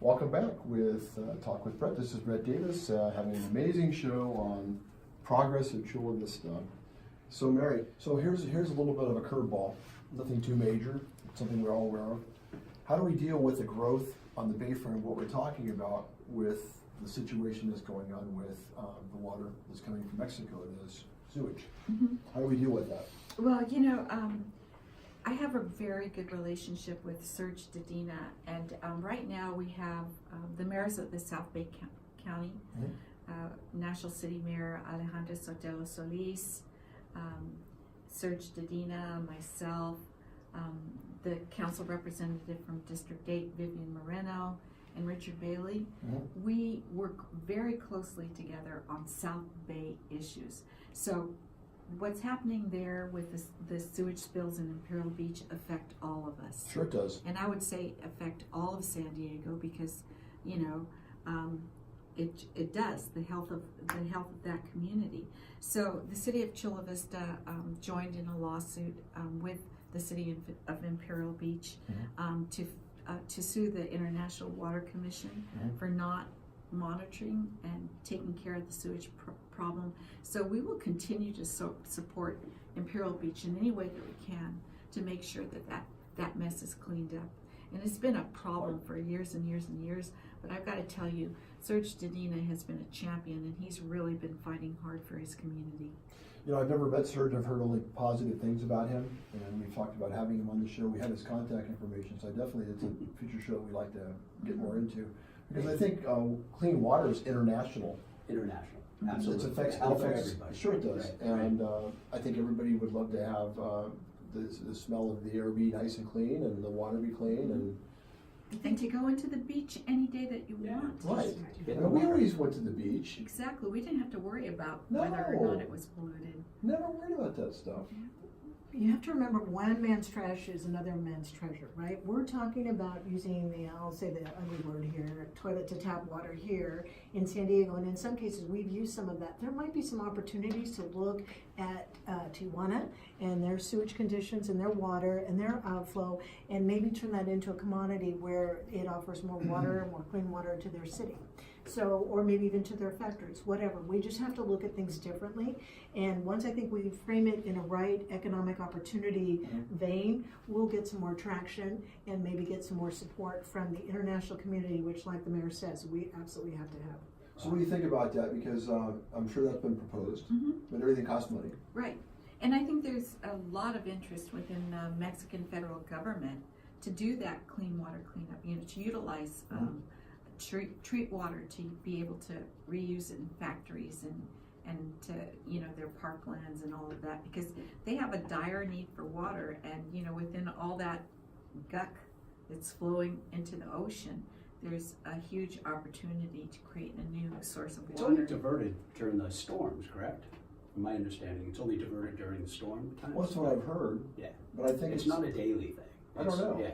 Welcome back with Talk with Brett. This is Brett Davis having an amazing show on progress at Chula Vista. So Mary, here's a little bit of a curveball. Nothing too major, something we're all aware of. How do we deal with the growth on the bayfront, what we're talking about with the situation that's going on with the water that's coming from Mexico, this sewage? Mm-hmm. How do we deal with that? Well, I have a very good relationship with Serge Dedina, and right now we have the mayors of the South Bay County, National City Mayor Alejandra Sotelo Solis, Serge Dedina, myself, the council representative from District 8, Vivian Moreno, and Richard Bailey. Mm-hmm. We work very closely together on South Bay issues. So what's happening there with the sewage spills in Imperial Beach affect all of us. Sure it does. And I would say affect all of San Diego because, it does, the health of that community. So the city of Chula Vista joined in a lawsuit with the city of Imperial Beach to sue the International Water Commission for not monitoring and taking care of the sewage problem. So we will continue to support Imperial Beach in any way that we can to make sure that mess is cleaned up. And it's been a problem for years and years and years, but I've got to tell you, Serge Dedina has been a champion, and he's really been fighting hard for his community. I've never met Serge. I've heard only positive things about him, and we've talked about having him on the show. We have his contact information, so definitely it's a future show we'd like to get more into. Because I think clean water is international. International, absolutely. It affects everybody. Sure it does. Right. And I think everybody would love to have the smell of the air be nice and clean and the water be clean. And to go into the beach any day that you want. Right. We always went to the beach. Exactly. We didn't have to worry about whether or not it was polluted. Never worried about that stuff. You have to remember, one man's trash is another man's treasure, right? We're talking about using I'll say the ugly word here, toilet to tap water here in San Diego, and in some cases we've used some of that. There might be some opportunities to look at Tijuana and their sewage conditions and their water and their outflow, and maybe turn that into a commodity where it offers more water, more clean water to their city. So, or maybe even to their factories, whatever. We just have to look at things differently. And once I think we frame it in a right economic opportunity vein, we'll get some more traction and maybe get some more support from the international community, which, like the mayor says, we absolutely have to have. So what do you think about that? Because I'm sure that's been proposed, but everything costs money. Right. And I think there's a lot of interest within the Mexican federal government to do that clean water cleanup, to utilize treat water to be able to reuse it in factories and to their parklands and all of that, because they have a dire need for water, and within all that guck that's flowing into the ocean, there's a huge opportunity to create a new source of water. It's only diverted during the storms, correct? From my understanding, it's only diverted during the storm times. Well, that's what I've heard. Yeah, but I think it's not a daily thing. I don't know. Yeah.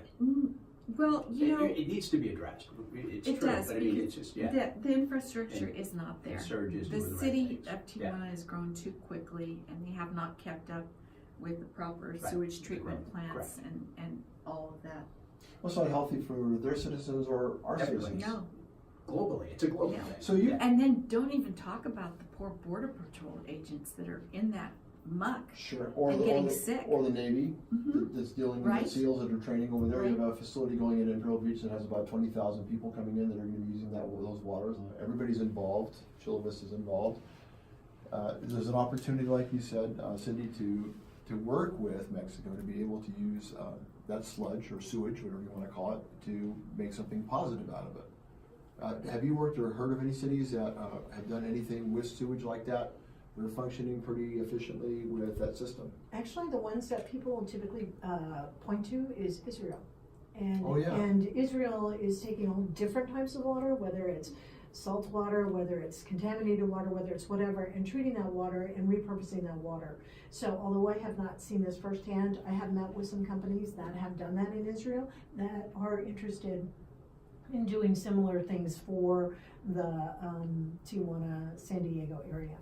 Well, it needs to be addressed. It's it true, does, but I mean, it's just the infrastructure is not there. The city of Tijuana has grown too quickly, and they have not kept up with the proper sewage treatment plants and all of that. Well, it's not healthy for their citizens or our citizens. No. Globally, it's a global thing. So and then don't even talk about the poor Border Patrol agents that are in that muck. Sure. Getting sick. Or the Navy that's dealing with the SEALs that are training over there. You have a facility going in Imperial Beach that has about 20,000 people coming in that are going to be using those waters. Everybody's involved. Chula Vista's involved. There's an opportunity, like you said, Cindy, to work with Mexico to be able to use that sludge or sewage, whatever you want to call it, to make something positive out of it. Have you worked or heard of any cities that have done anything with sewage like that? They're functioning pretty efficiently with that system. Actually, the ones that people typically point to is Israel. And, yeah. And Israel is taking all different types of water, whether it's salt water, whether it's contaminated water, whether it's whatever, and treating that water and repurposing that water. So although I have not seen this firsthand, I have met with some companies that have done that in Israel that are interested in doing similar things for the Tijuana, San Diego area.